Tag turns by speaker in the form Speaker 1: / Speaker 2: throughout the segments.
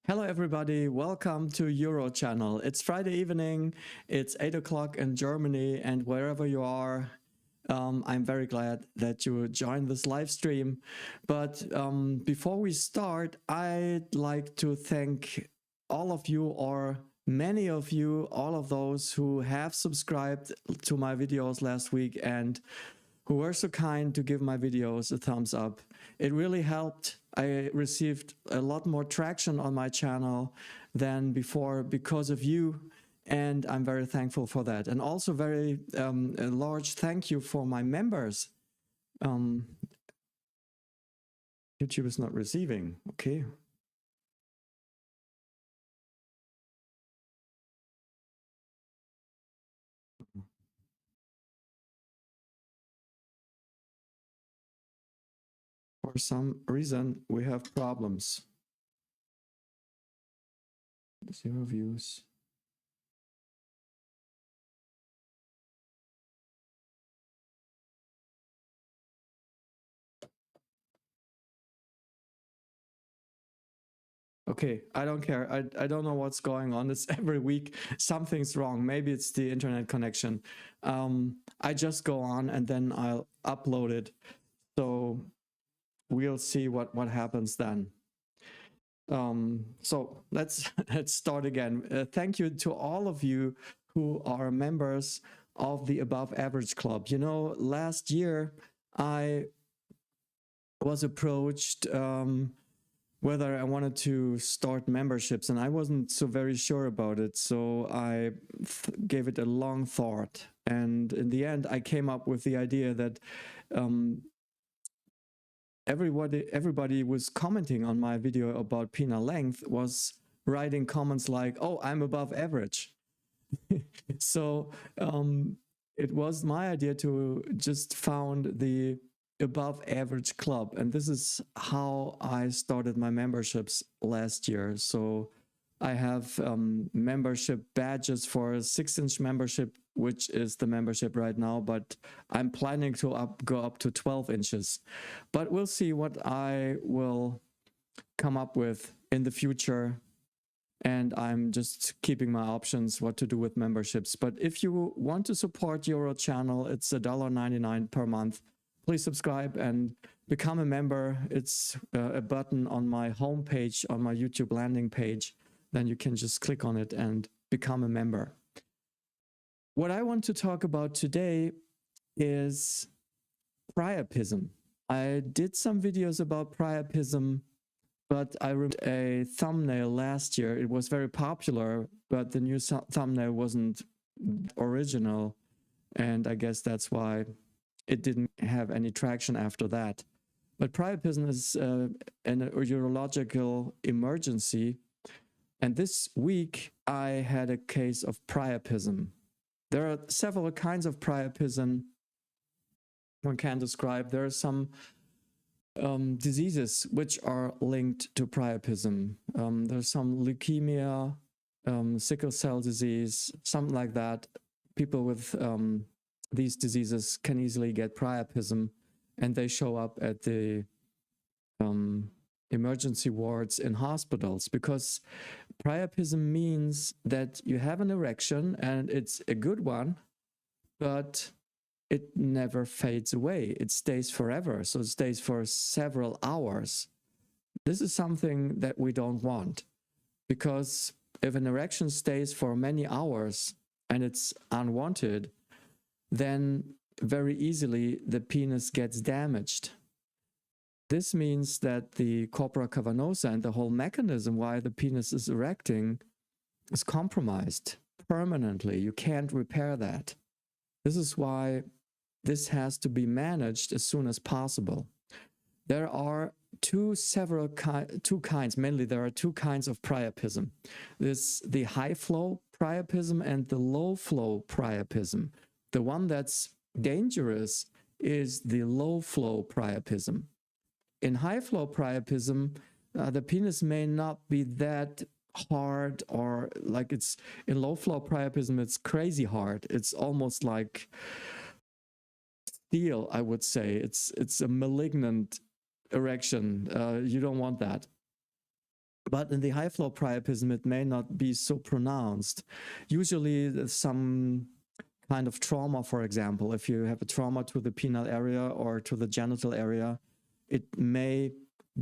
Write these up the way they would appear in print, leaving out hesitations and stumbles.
Speaker 1: Hello everybody, welcome to UroChannel. It's Friday evening, it's 8 o'clock in Germany, and wherever you are, I'm very glad that you joined this live stream. But before we start, I'd like to thank all of you, or many of you, all of those who have subscribed to my videos last week and who were so kind to give my videos a thumbs up. It really helped. I received a lot more traction on my channel than before because of you, and I'm very thankful for that. And also very a large thank you for my members. YouTube is not receiving, okay. For some reason, we have problems. 0 views. Okay, I don't care. I don't know what's going on. It's every week something's wrong. Maybe it's the internet connection. I just go on and then I'll upload it. So we'll see what happens then. So let's start again. Thank you to all of you who are members of the Above Average Club. You know, last year I was approached whether I wanted to start memberships, and I wasn't so very sure about it. So I gave it a long thought. And in the end, I came up with the idea that everybody was commenting on my video about penile length was writing comments like, "Oh, I'm above average." So it was my idea to just found the Above Average Club, and this is how I started my memberships last year. So I have membership badges for a 6-inch membership, which is the membership right now, but I'm planning to go up to 12 inches. But we'll see what I will come up with in the future. And I'm just keeping my options what to do with memberships. But if you want to support UroChannel, it's $1.99 per month. Please subscribe and become a member. It's a button on my homepage, on my YouTube landing page. Then you can just click on it and become a member. What I want to talk about today is Priapism. I did some videos about Priapism, but I removed a thumbnail last year. It was very popular, but the new thumbnail wasn't original. And I guess that's why it didn't have any traction after that. But Priapism is an urological emergency. And this week, I had a case of Priapism. There are several kinds of Priapism one can describe. There are some diseases which are linked to Priapism. There's some leukemia, sickle cell disease, something like that. People with these diseases can easily get Priapism, and they show up at the emergency wards in hospitals, because Priapism means that you have an erection and it's a good one, but it never fades away. It stays forever. So it stays for several hours. This is something that we don't want, because if an erection stays for many hours and it's unwanted, then very easily the penis gets damaged. This means that the corpora cavernosa and the whole mechanism why the penis is erecting is compromised permanently. You can't repair that. This is why this has to be managed as soon as possible. There are two kinds, mainly there are two kinds of Priapism. There's the high flow Priapism and the low flow Priapism. The one that's dangerous is the low flow Priapism. In high flow Priapism, the penis may not be that hard, or like it's in low flow Priapism, it's crazy hard. It's almost like steel, I would say. It's a malignant erection. You don't want that. But in the high flow priapism, it may not be so pronounced. Usually there's some kind of trauma, for example, if you have a trauma to the penile area or to the genital area, it may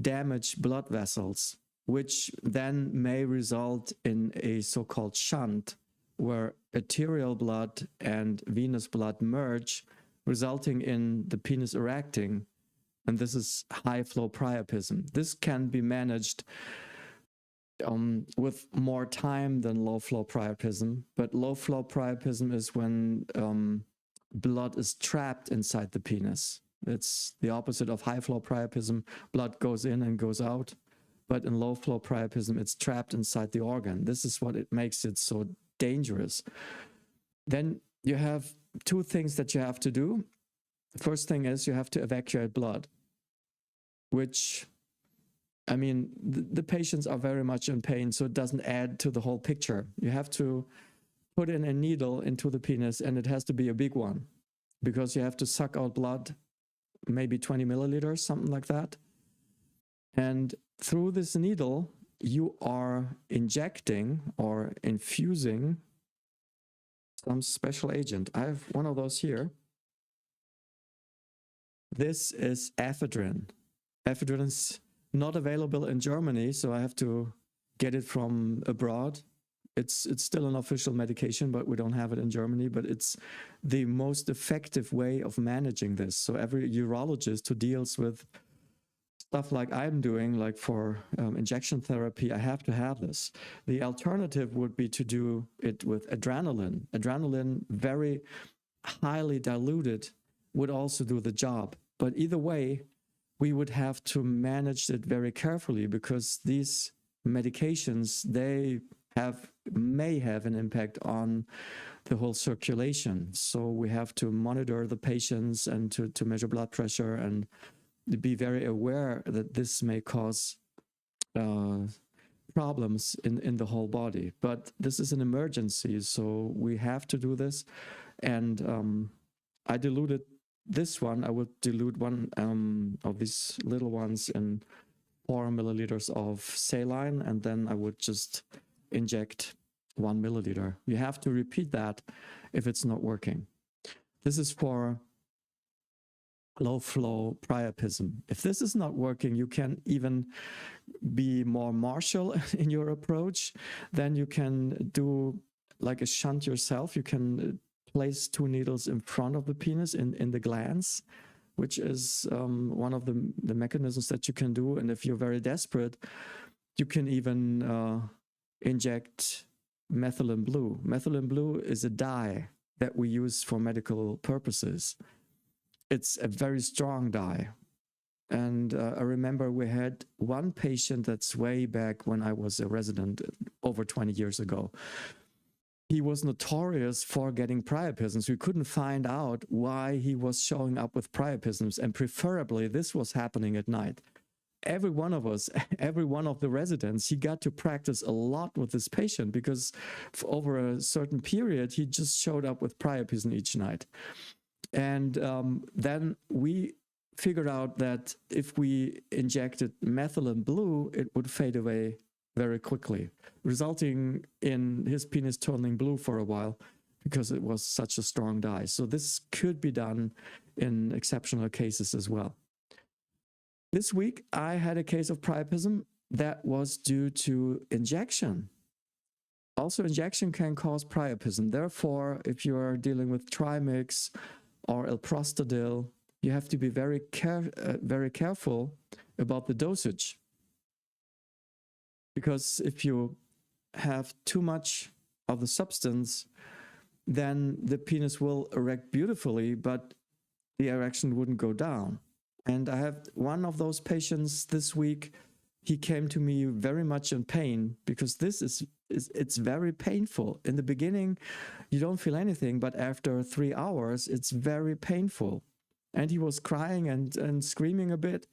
Speaker 1: damage blood vessels, which then may result in a so-called shunt, where arterial blood and venous blood merge, resulting in the penis erecting. And this is high flow priapism. This can be managed with more time than low flow priapism, but low flow priapism is when blood is trapped inside the penis. It's the opposite of high flow priapism. Blood goes in and goes out, but in low flow priapism, it's trapped inside the organ. This is what it makes it so dangerous. Then you have two things that you have to do. The first thing is you have to evacuate blood, which, I mean, the patients are very much in pain, so it doesn't add to the whole picture. You have to put in a needle into the penis, and it has to be a big one, because you have to suck out blood, maybe 20 milliliters, something like that. And through this needle, you are injecting or infusing some special agent. I have one of those here. This is ephedrine. Ephedrine is not available in Germany, so I have to get it from abroad. It's still an official medication, but we don't have it in Germany. But it's the most effective way of managing this. So every urologist who deals with stuff like I'm doing, like for injection therapy, I have to have this. The alternative would be to do it with adrenaline. Adrenaline, very highly diluted, would also do the job. But either way, we would have to manage it very carefully, because these medications, they may have an impact on the whole circulation. So we have to monitor the patients and to measure blood pressure and be very aware that this may cause problems in the whole body. But this is an emergency, so we have to do this. And I diluted this one. I would dilute one of these little ones in 4 milliliters of saline, and then I would just inject 1 milliliter. You have to repeat that if it's not working. This is for low flow priapism. If this is not working, you can even be more martial in your approach. Then you can do like a shunt yourself. You can place 2 needles in front of the penis in the glans, which is one of the mechanisms that you can do. And if you're very desperate, you can even inject methylene blue. Methylene blue is a dye that we use for medical purposes. It's a very strong dye. And I remember we had one patient that's way back when I was a resident over 20 years ago. He was notorious for getting priapisms. We couldn't find out why he was showing up with priapisms, and preferably this was happening at night. Every one of us, every one of the residents, he got to practice a lot with this patient, because for over a certain period, he just showed up with priapism each night. And then we figured out that if we injected methylene blue, it would fade away very quickly, resulting in his penis turning blue for a while, because it was such a strong dye. So this could be done in exceptional cases as well. This week, I had a case of priapism that was due to injection. Also, injection can cause priapism. Therefore, if you're dealing with Trimix or Elprostadil, you have to be very careful about the dosage. Because if you have too much of the substance, then the penis will erect beautifully, but the erection wouldn't go down. And I have one of those patients this week. He came to me very much in pain, because this it's very painful. In the beginning, you don't feel anything, but after 3 hours, it's very painful. And he was crying and screaming a bit.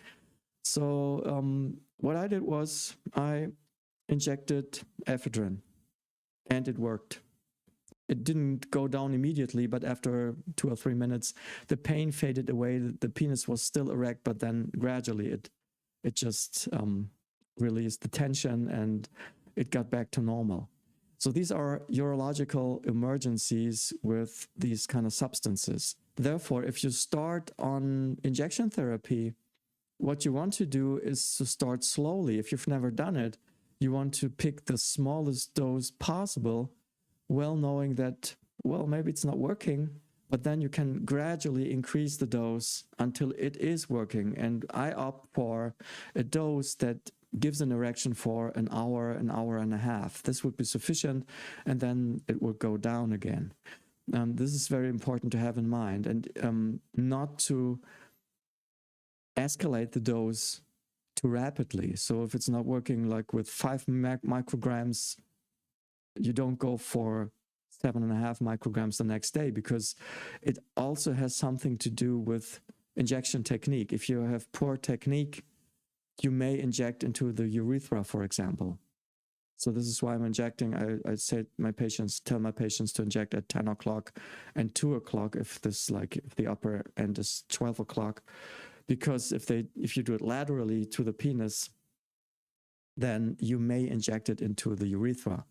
Speaker 1: So what I did was I injected ephedrine, and it worked. It didn't go down immediately, but after 2 or 3 minutes, the pain faded away. The penis was still erect, but then gradually it just released the tension and it got back to normal. So these are urological emergencies with these kind of substances. Therefore, if you start on injection therapy, what you want to do is to start slowly. If you've never done it, you want to pick the smallest dose possible, well knowing that, well, maybe it's not working, but then you can gradually increase the dose until it is working. And I opt for a dose that gives an erection for an hour and a half. This would be sufficient, and then it would go down again. This is very important to have in mind, and not to escalate the dose too rapidly. So if it's not working, like with 5 micrograms, you don't go for 7.5 micrograms the next day, because it also has something to do with injection technique. If you have poor technique, you may inject into the urethra, for example. So this is why I'm injecting. I say tell my patients to inject at 10 o'clock and 2 o'clock if the upper end is 12 o'clock. Because if you do it laterally to the penis, then you may inject it into the urethra.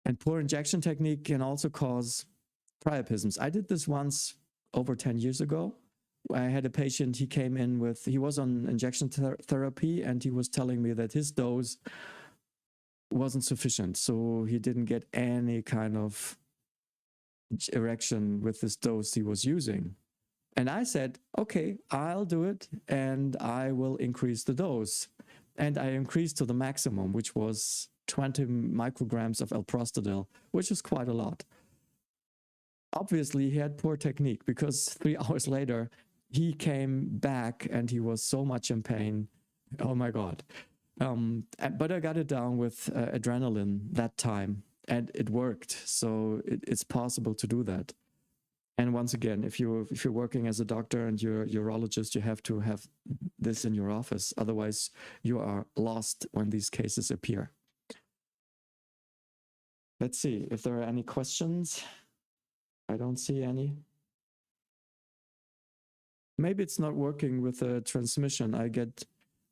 Speaker 1: And poor injection technique can also cause priapisms. I did this once over 10 years ago. I had a patient, he was on injection therapy, and he was telling me that his dose wasn't sufficient. So he didn't get any kind of erection with this dose he was using. And I said, okay, I'll do it, and I will increase the dose. And I increased to the maximum, which was 20 micrograms of L-prostadil, which is quite a lot. Obviously, he had poor technique, because 3 hours later, he came back and he was so much in pain. Oh my God. But I got it down with adrenaline that time, and it worked. So it's possible to do that. And once again, if you're working as a doctor and you're a urologist, you have to have this in your office. Otherwise, you are lost when these cases appear. Let's see if there are any questions. I don't see any. Maybe it's not working with the transmission. I get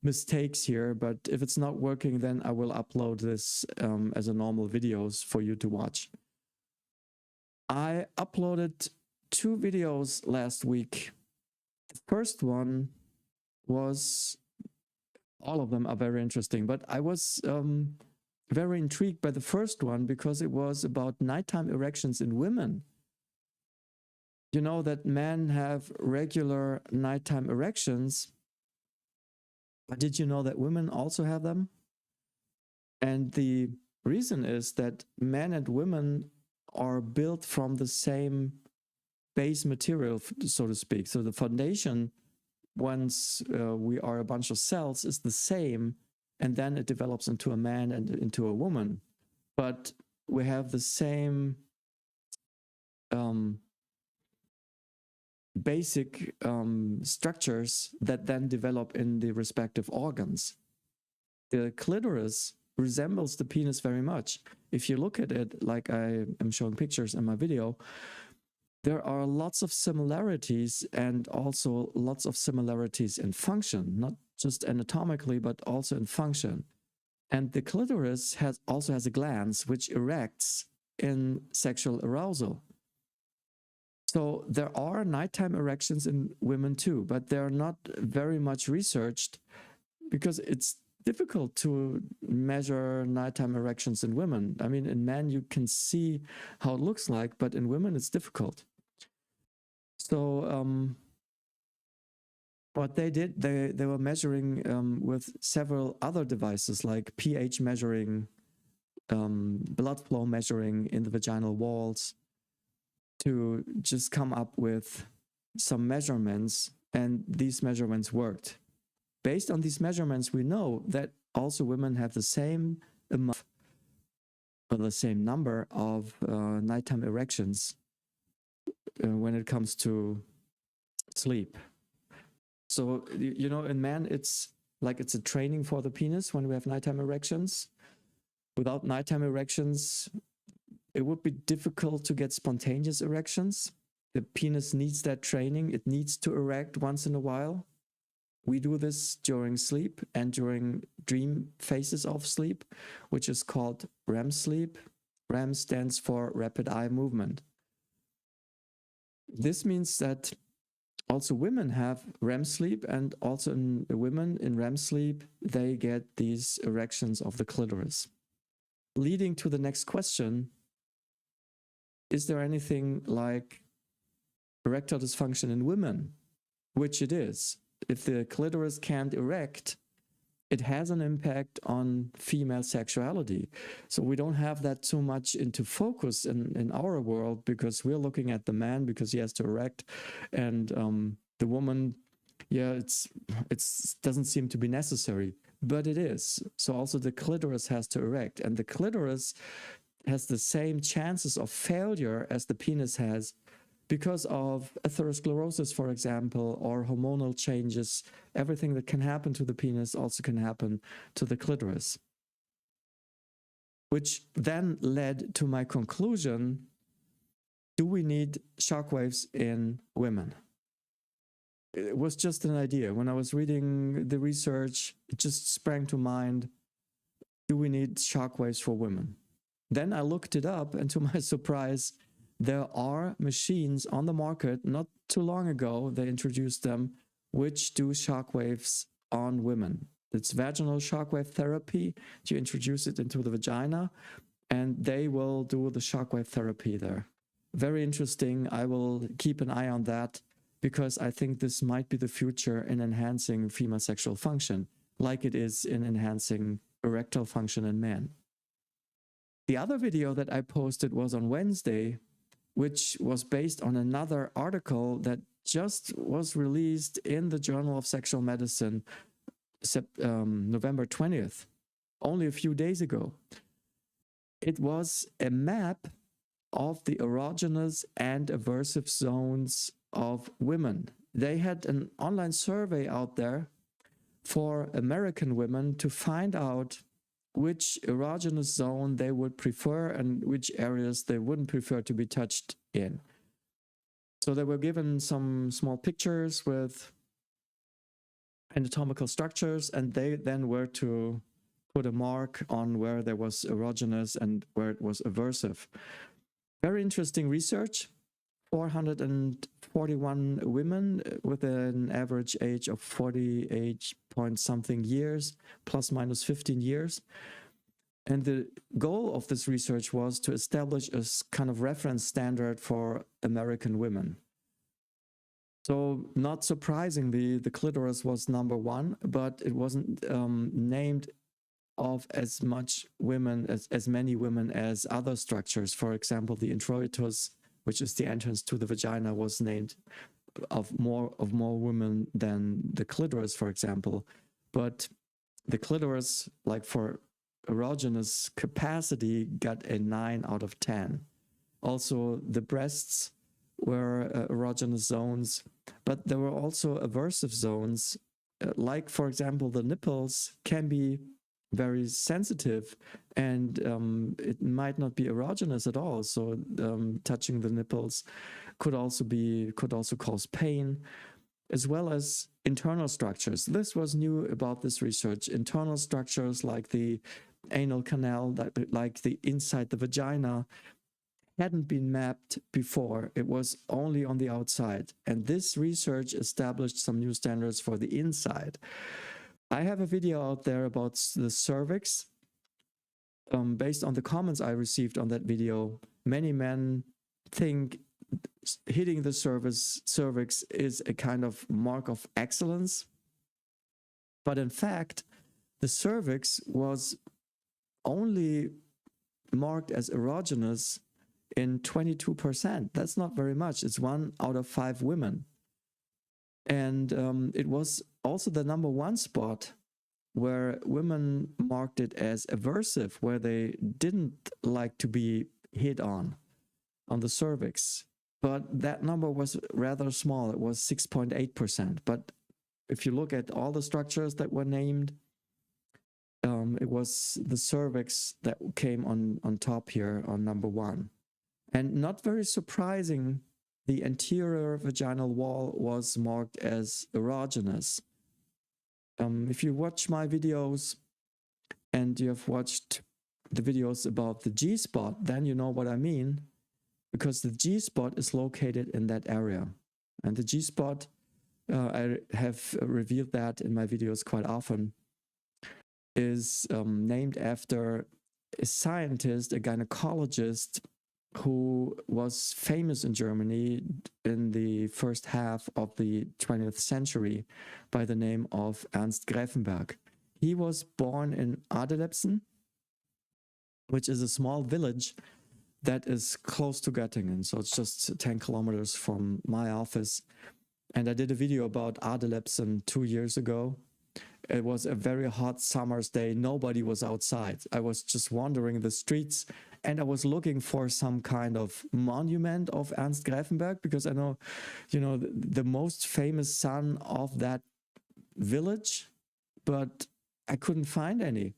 Speaker 1: mistakes here, but if it's not working, then I will upload this as a normal videos for you to watch. I uploaded 2 videos last week. The first one was, all of them are very interesting, but I was very intrigued by the first one because it was about nighttime erections in women. You know that men have regular nighttime erections, but did you know that women also have them? And the reason is that men and women are built from the same base material, so to speak. So the foundation, once we are a bunch of cells, is the same, and then it develops into a man and into a woman. But we have the same basic structures that then develop in the respective organs. The clitoris resembles the penis very much. If you look at it, like I am showing pictures in my video, there are lots of similarities, and also lots of similarities in function, not just anatomically, but also in function. And the clitoris also has a gland which erects in sexual arousal. So there are nighttime erections in women too, but they're not very much researched because it's difficult to measure nighttime erections in women. I mean, in men you can see how it looks like, but in women it's difficult. So what they did, they were measuring with several other devices like pH measuring, blood flow measuring in the vaginal walls, to just come up with some measurements, and these measurements worked. Based on these measurements, we know that also women have the same amount, or the same number of nighttime erections when it comes to sleep. So, you know, in men, it's like it's a training for the penis when we have nighttime erections. Without nighttime erections, it would be difficult to get spontaneous erections. The penis needs that training. It needs to erect once in a while. We do this during sleep and during dream phases of sleep, which is called REM sleep. REM stands for rapid eye movement. This means that also women have REM sleep, and also in women in REM sleep, they get these erections of the clitoris. Leading to the next question, is there anything like erectile dysfunction in women? Which it is. If the clitoris can't erect, it has an impact on female sexuality. So we don't have that too much into focus in our world, because we're looking at the man because he has to erect, and the woman, yeah, it's doesn't seem to be necessary, but it is. So also the clitoris has to erect, and the clitoris has the same chances of failure as the penis has, because of atherosclerosis, for example, or hormonal changes. Everything that can happen to the penis also can happen to the clitoris. Which then led to my conclusion, do we need shockwaves in women? It was just an idea. When I was reading the research, it just sprang to mind, do we need shockwaves for women? Then I looked it up, and to my surprise, there are machines on the market. Not too long ago, they introduced them, which do shockwaves on women. It's vaginal shockwave therapy. You introduce it into the vagina, and they will do the shockwave therapy there. Very interesting. I will keep an eye on that, because I think this might be the future in enhancing female sexual function, like it is in enhancing erectile function in men. The other video that I posted was on Wednesday, which was based on another article that just was released in the Journal of Sexual Medicine, November 20th, only a few days ago. It was a map of the erogenous and aversive zones of women. They had an online survey out there for American women to find out which erogenous zone they would prefer and which areas they wouldn't prefer to be touched in. So they were given some small pictures with anatomical structures, and they then were to put a mark on where there was erogenous and where it was aversive. Very interesting research. 441 women with an average age of 48 point something years, plus minus 15 years. And the goal of this research was to establish a kind of reference standard for American women. So not surprisingly, the clitoris was number one, but it wasn't named of as much women, as many women as other structures. For example, the introitus, which is the entrance to the vagina, was named of more women than the clitoris, for example. But the clitoris, like for erogenous capacity, got a 9 out of 10. Also, the breasts were erogenous zones, but there were also aversive zones, like, for example, the nipples can be very sensitive, and it might not be erogenous at all. So touching the nipples could also cause pain, as well as internal structures. This was new about this research. Internal structures like the anal canal, like the inside the vagina, hadn't been mapped before. It was only on the outside. And this research established some new standards for the inside. I have a video out there about the cervix. Based on the comments I received on that video, many men think hitting the cervix is a kind of mark of excellence. But in fact, the cervix was only marked as erogenous in 22%. That's not very much. It's 1 out of 5 women. And it was also the number one spot where women marked it as aversive, where they didn't like to be hit on the cervix. But that number was rather small. It was 6.8%. But if you look at all the structures that were named, it was the cervix that came on top here on number 1. And not very surprising, the anterior vaginal wall was marked as erogenous. If you watch my videos and you have watched the videos about the G-spot, then you know what I mean, because the G-spot is located in that area. And the G-spot, I have revealed that in my videos quite often, is named after a scientist, a gynecologist who was famous in Germany in the first half of the 20th century by the name of Ernst Gräfenberg. He was born in Adelebsen, which is a small village that is close to Göttingen. So it's just 10 kilometers from my office. And I did a video about Adelebsen 2 years ago. It was a very hot summer's day. Nobody was outside. I was just wandering the streets and I was looking for some kind of monument of Ernst Gräfenberg, because I know, the most famous son of that village, but I couldn't find any.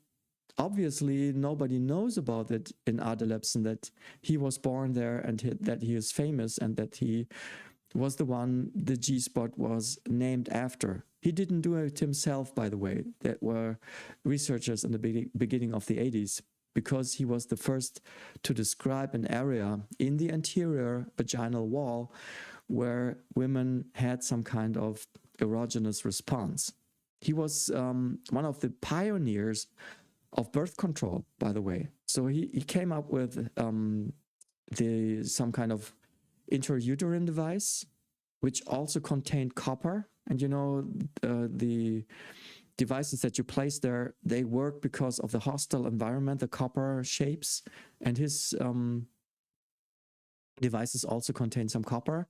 Speaker 1: Obviously, nobody knows about it in Adelebsen, that he was born there and that he is famous and that he was the one the G-spot was named after. He didn't do it himself, by the way. There were researchers in the beginning of the 80s, because he was the first to describe an area in the anterior vaginal wall where women had some kind of erogenous response. He was one of the pioneers of birth control, by the way. So he came up with some kind of intrauterine device, which also contained copper. And the devices that you place there, they work because of the hostile environment, the copper shapes, and his devices also contain some copper.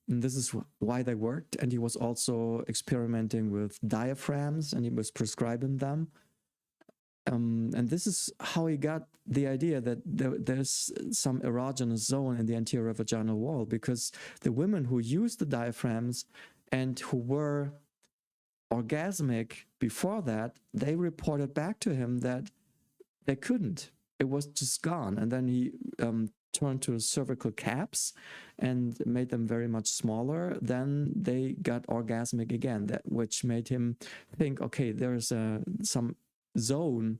Speaker 1: And this is why they worked. And he was also experimenting with diaphragms, and he was prescribing them. And this is how he got the idea that there's some erogenous zone in the anterior vaginal wall, because the women who used the diaphragms and who were orgasmic before that, they reported back to him that they couldn't. It was just gone. And then he turned to cervical caps and made them very much smaller. Then they got orgasmic again, which made him think, okay, there's some zone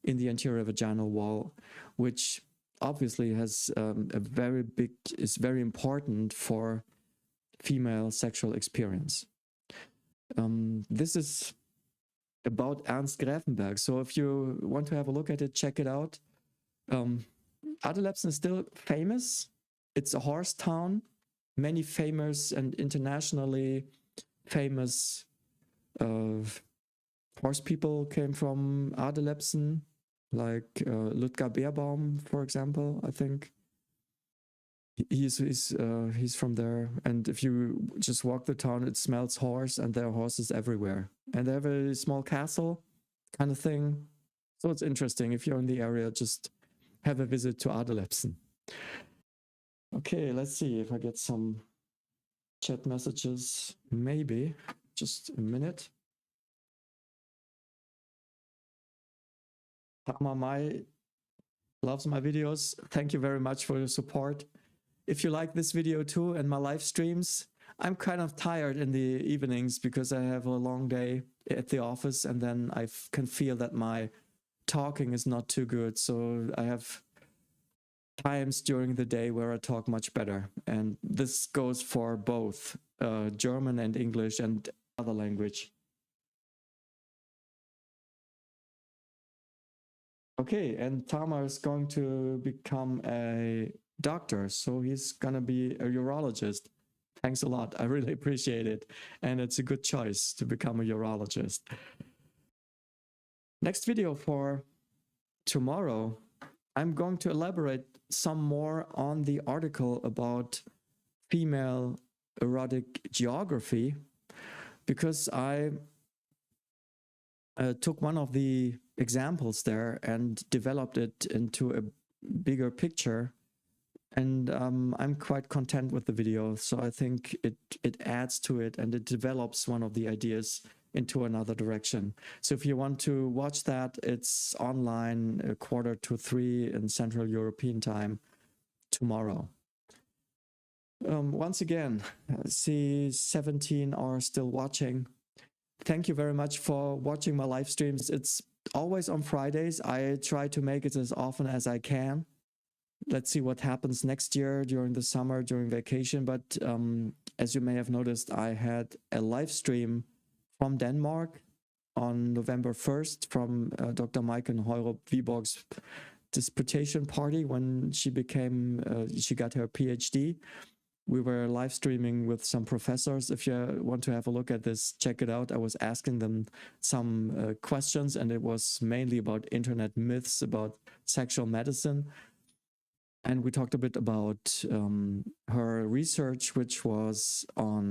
Speaker 1: in the anterior vaginal wall, which obviously has is very important for female sexual experience. This is about Ernst Gräfenberg. So if you want to have a look at it, check it out. Adelebsen is still famous. It's a horse town. Many famous and internationally famous horse people came from Adelebsen, like Ludger Beerbaum, for example. I think he's from there. And if you just walk the town, it smells horse, and there are horses everywhere. And they have a small castle kind of thing. So it's interesting. If you're in the area, just have a visit to Adelebsen. Okay, let's see if I get some chat messages. Maybe. Just a minute. Tama Mai loves my videos. Thank you very much for your support. If you like this video too and my live streams, I'm kind of tired in the evenings because I have a long day at the office, and then I can feel that my talking is not too good. So I have times during the day where I talk much better. And this goes for both German and English and other language. Okay, and Tamar is going to become a doctor, so he's gonna be a urologist. Thanks a lot. I really appreciate it. And it's a good choice to become a urologist. Next video for tomorrow, I'm going to elaborate some more on the article about female erotic geography, because I took one of the examples there and developed it into a bigger picture, and I'm quite content with the video. So I think it adds to it, and it develops one of the ideas into another direction. So if you want to watch that, it's online 2:45 in Central European time tomorrow. Once again, see 17 are still watching. thank you very much for watching my live streams. It's always on Fridays. I try to make it as often as I can. Let's see what happens next year during the summer, during vacation. But as you may have noticed, I had a live stream from Denmark on November 1st from Dr. Maiken Højrup-Viborg's disputation party when she got her PhD. We were live streaming with some professors. If you want to have a look at this, check it out. I was asking them some questions, and it was mainly about internet myths, about sexual medicine. And we talked a bit about her research, which was on